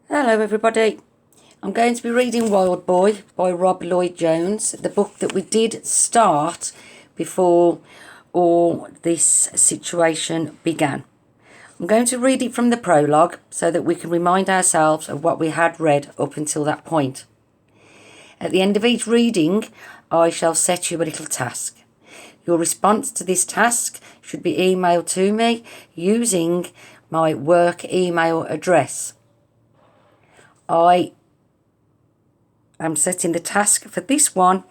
Hello everybody. I'm going to be reading Wild Boy by Rob Lloyd-Jones, the book that we did start before all this situation began. I'm going to read it from the prologue so that we can remind ourselves of what we had read up until that point. At the end of each reading, I shall set you a little task. Your response to this task should be emailed to me using my work email address. I am setting the task for this one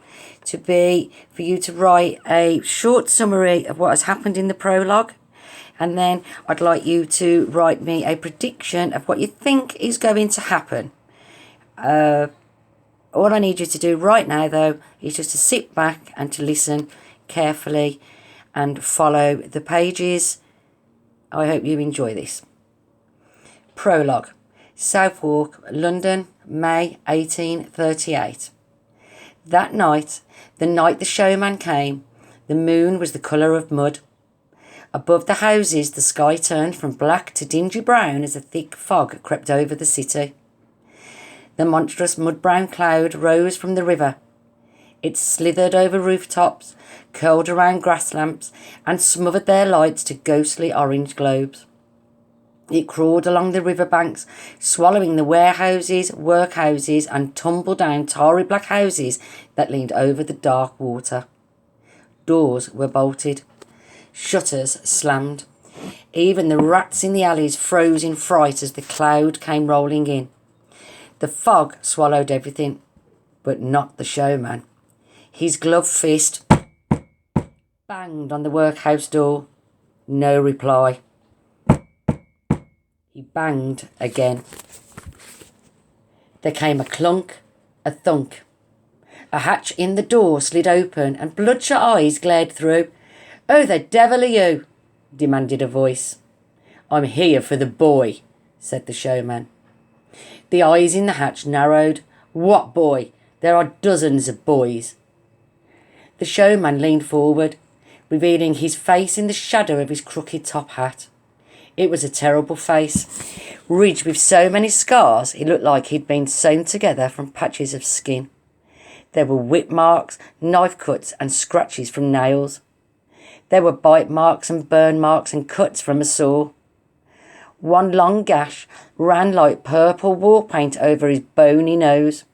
to be for you to write a short summary of what has happened in the prologue, and then I'd like you to write me a prediction of what you think is going to happen. All I need you to do right now, though, is just to sit back and to listen carefully and follow the pages. I hope you enjoy this. Prologue. Southwark, London, May 1838. That night, the night the showman came, the moon was the colour of mud. Above the houses, the sky turned from black to dingy brown as a thick fog crept over the city. The monstrous mud-brown cloud rose from the river. It slithered over rooftops, curled around grass lamps, and smothered their lights to ghostly orange globes. It crawled along the riverbanks, swallowing the warehouses, workhouses, and tumble-down tarry black houses that leaned over the dark water. Doors were bolted. Shutters slammed. Even the rats in the alleys froze in fright as the cloud came rolling in. The fog swallowed everything, but not the showman. His gloved fist banged on the workhouse door. No reply. He banged again. There came a clunk, a thunk. A hatch in the door slid open and bloodshot eyes glared through. "Who the devil are you?" demanded a voice. "I'm here for the boy," said the showman. The eyes in the hatch narrowed. "What boy? There are dozens of boys." The showman leaned forward, revealing his face in the shadow of his crooked top hat. It was a terrible face. Ridged with so many scars, it looked like he'd been sewn together from patches of skin. There were whip marks, knife cuts, and scratches from nails. There were bite marks and burn marks and cuts from a saw. One long gash ran like purple war paint over his bony nose.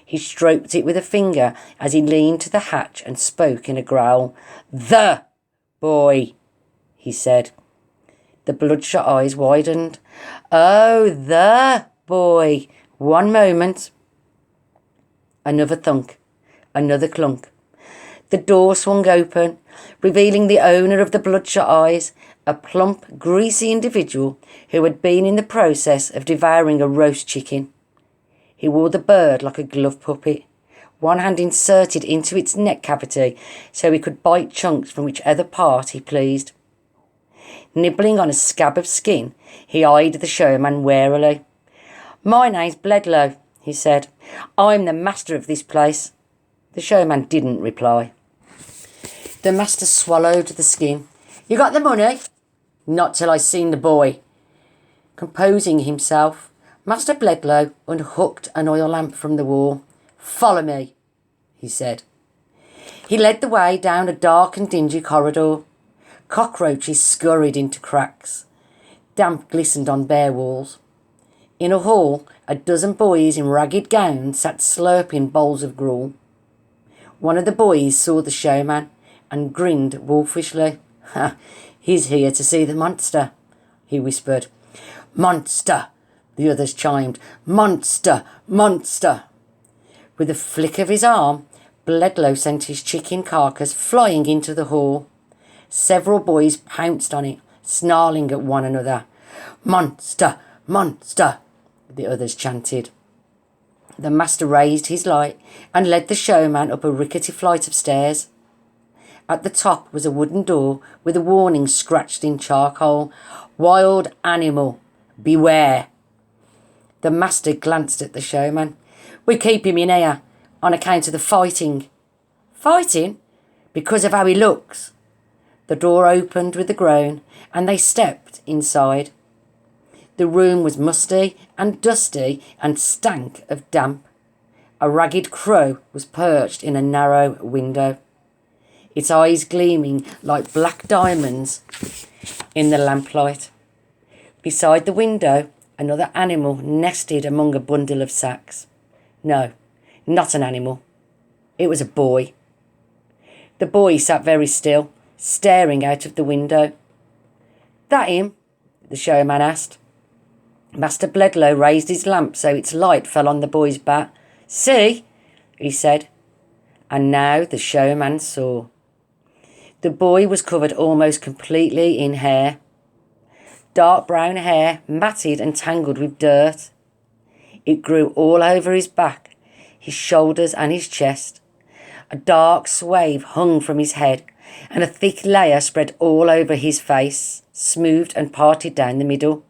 He stroked it with a finger as he leaned to the hatch and spoke in a growl. "The boy," he said. The bloodshot eyes widened. "Oh, the boy. One moment." Another thunk. Another clunk. The door swung open, revealing the owner of the bloodshot eyes, a plump, greasy individual who had been in the process of devouring a roast chicken. He wore the bird like a glove puppet, one hand inserted into its neck cavity so he could bite chunks from whichever part he pleased. Nibbling on a scab of skin, he eyed the showman warily. "My name's Bledlow," he said. "I'm the master of this place." The showman didn't reply. The master swallowed the skin. "You got the money?" "Not till I seen the boy." Composing himself, Master Bledlow unhooked an oil lamp from the wall. "Follow me," he said. He led the way down a dark and dingy corridor. Cockroaches scurried into cracks. Damp glistened on bare walls. In a hall, a dozen boys in ragged gowns sat slurping bowls of gruel. One of the boys saw the showman and grinned wolfishly. "Ha, he's here to see the monster," he whispered. "Monster," the others chimed. "Monster, monster." With a flick of his arm, Bledlow sent his chicken carcass flying into the hall. Several boys pounced on it, snarling at one another. "Monster, monster," the others chanted. The master raised his light and led the showman up a rickety flight of stairs. At the top was a wooden door with a warning scratched in charcoal. "Wild animal, beware." The master glanced at the showman. "We keep him in here on account of the fighting." "Fighting? Because of how he looks." The door opened with a groan, and they stepped inside. The room was musty and dusty and stank of damp. A ragged crow was perched in a narrow window, its eyes gleaming like black diamonds in the lamplight. Beside the window, another animal nested among a bundle of sacks. No, not an animal. It was a boy. The boy sat very still, staring out of the window. "That him?" the showman asked. Master Bledlow raised his lamp so its light fell on the boy's back. "See?" he said. And now the showman saw. The boy was covered almost completely in hair. Dark brown hair, matted and tangled with dirt. It grew all over his back, his shoulders and his chest. A dark swathe hung from his head, and a thick layer spread all over his face, smoothed and parted down the middle.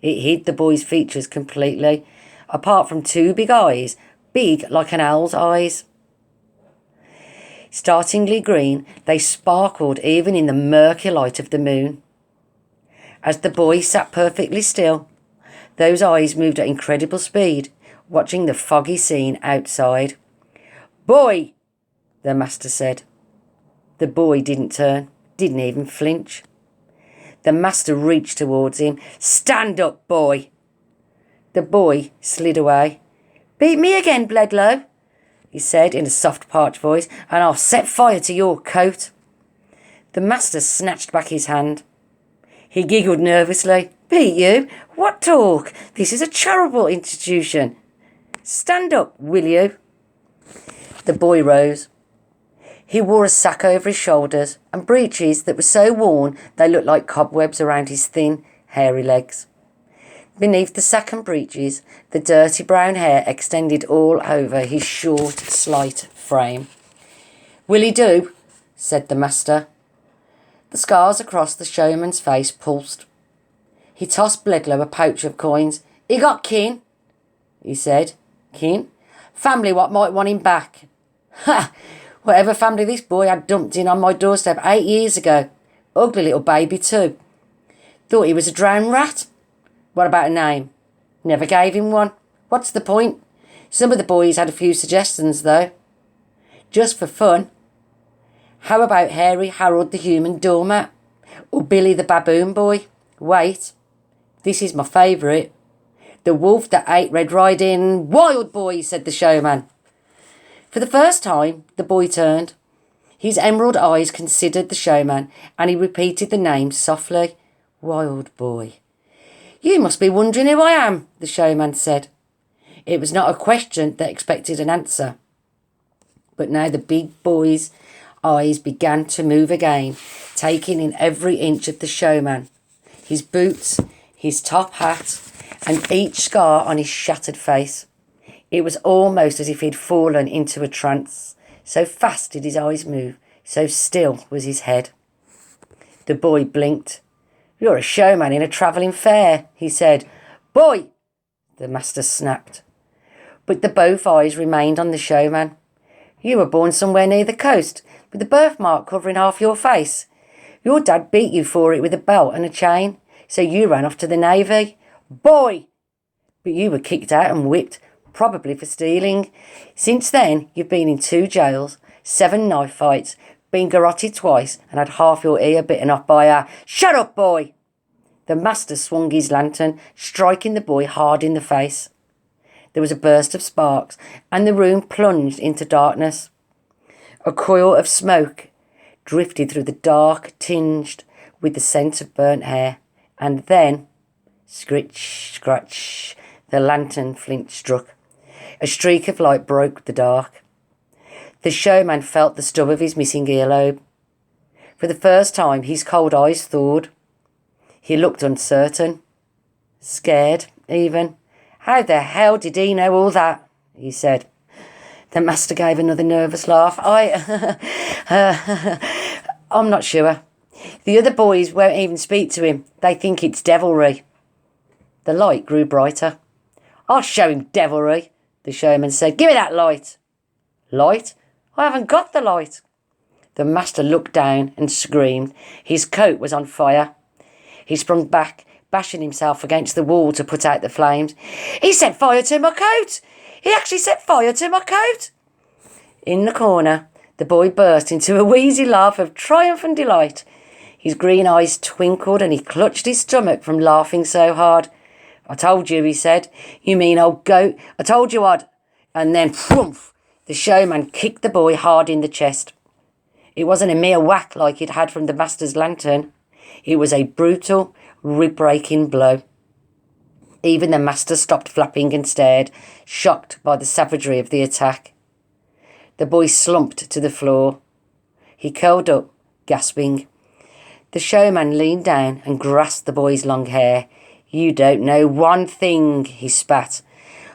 It hid the boy's features completely, apart from two big eyes, big like an owl's eyes. Startlingly green, they sparkled even in the murky light of the moon. As the boy sat perfectly still, those eyes moved at incredible speed, watching the foggy scene outside. "Boy!" the master said. The boy didn't turn, didn't even flinch. The master reached towards him. "Stand up, boy!" The boy slid away. "Beat me again, Bledlow," he said in a soft, parched voice, "and I'll set fire to your coat." The master snatched back his hand. He giggled nervously. "Beat you? What talk? This is a charitable institution. Stand up, will you?" The boy rose. He wore a sack over his shoulders and breeches that were so worn they looked like cobwebs around his thin, hairy legs. Beneath the sack and breeches, the dirty brown hair extended all over his short, slight frame. "Will he do?" said the master. The scars across the showman's face pulsed. He tossed Bledlow a pouch of coins. "He got kin," he said. "Kin? Family what might want him back." "Ha! Whatever family this boy had dumped in on my doorstep 8 years ago. Ugly little baby too. Thought he was a drowned rat. What about a name? Never gave him one. What's the point? Some of the boys had a few suggestions though. Just for fun. How about Hairy Harold the human doormat? Or Billy the baboon boy? Wait. This is my favourite. The wolf that ate Red Riding. Wild boy, said the showman. For the first time, the boy turned. His emerald eyes considered the showman, and he repeated the name softly. Wild boy. You must be wondering who I am, the showman said. It was not a question that expected an answer. But now the big boy's eyes began to move again, taking in every inch of the showman, his boots, his top hat, and each scar on his shattered face. It was almost as if he'd fallen into a trance. So fast did his eyes move, so still was his head. The boy blinked. You're a showman in a travelling fair, he said. Boy! The master snapped. But the both eyes remained on the showman. You were born somewhere near the coast, with a birthmark covering half your face. Your dad beat you for it with a belt and a chain, so you ran off to the navy. Boy! But you were kicked out and whipped, probably for stealing. Since then, you've been in 2 jails, 7 knife fights, been garroted twice, and had half your ear bitten off by a... Shut up, boy! The master swung his lantern, striking the boy hard in the face. There was a burst of sparks, and the room plunged into darkness. A coil of smoke drifted through the dark, tinged with the scent of burnt hair, and then, scritch, scratch, the lantern flint struck. A streak of light broke the dark. The showman felt the stub of his missing earlobe. For the first time, his cold eyes thawed. He looked uncertain, scared even. How the hell did he know all that? He said. The master gave another nervous laugh. I'm not sure. The other boys won't even speak to him. They think it's devilry. The light grew brighter. I'll show him devilry, the showman said. Give me that light. Light? I haven't got the light. The master looked down and screamed. His coat was on fire. He sprung back, bashing himself against the wall to put out the flames. He set fire to my coat! He actually set fire to my coat! In the corner, the boy burst into a wheezy laugh of triumph and delight. His green eyes twinkled and he clutched his stomach from laughing so hard. I told you, he said. You mean old goat? I told you I'd... And then, whoomph, the showman kicked the boy hard in the chest. It wasn't a mere whack like he'd had from the master's lantern. It was a brutal, rib-breaking blow. Even the master stopped flapping and stared, shocked by the savagery of the attack. The boy slumped to the floor. He curled up, gasping. The showman leaned down and grasped the boy's long hair. You don't know one thing, he spat.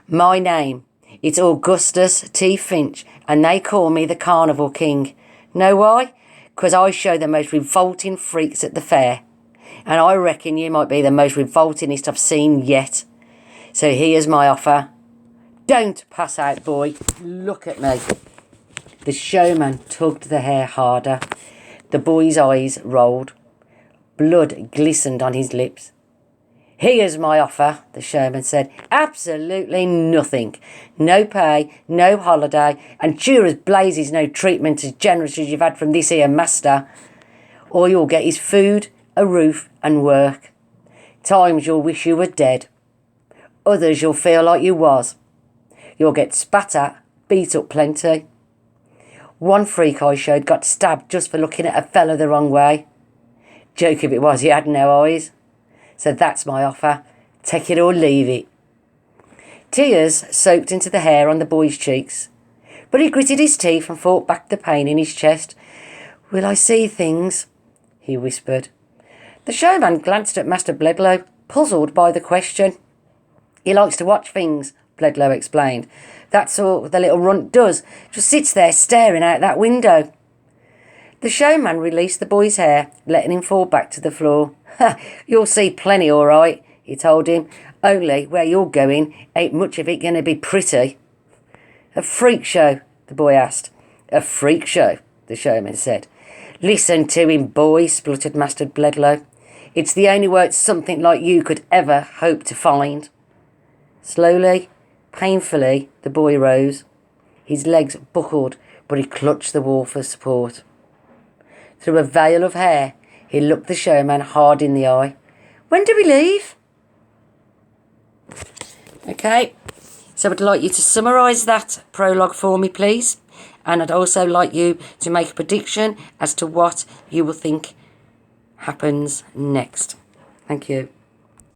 My name, it's Augustus T. Finch, and they call me the Carnival King. Know why? 'Cause I show the most revolting freaks at the fair. And I reckon you might be the most revoltingest I've seen yet. So here's my offer. Don't pass out, boy. Look at me. The showman tugged the hair harder. The boy's eyes rolled. Blood glistened on his lips. Here's my offer, the showman said. Absolutely nothing. No pay, no holiday, and sure as blazes no treatment as generous as you've had from this here master. All you'll get is food, a roof and work. Times you'll wish you were dead. Others you'll feel like you was. You'll get spat at, beat up plenty. One freak I showed got stabbed just for looking at a fella the wrong way. Joke if it was, he had no eyes. So that's my offer. Take it or leave it. Tears soaked into the hair on the boy's cheeks, but he gritted his teeth and fought back the pain in his chest. Will I see things? He whispered. The showman glanced at Master Bledlow, puzzled by the question. He likes to watch things, Bledlow explained. That's all the little runt does. Just sits there staring out that window. The showman released the boy's hair, letting him fall back to the floor. You'll see plenty, all right, he told him. Only where you're going ain't much of it going to be pretty. A freak show, the boy asked. A freak show, the showman said. Listen to him, boy, spluttered Master Bledlow. It's the only work something like you could ever hope to find. Slowly, painfully, the boy rose. His legs buckled, but he clutched the wall for support. Through a veil of hair, he looked the showman hard in the eye. When do we leave? Okay, so I'd like you to summarise that prologue for me, please. And I'd also like you to make a prediction as to what you will think happens next. Thank you.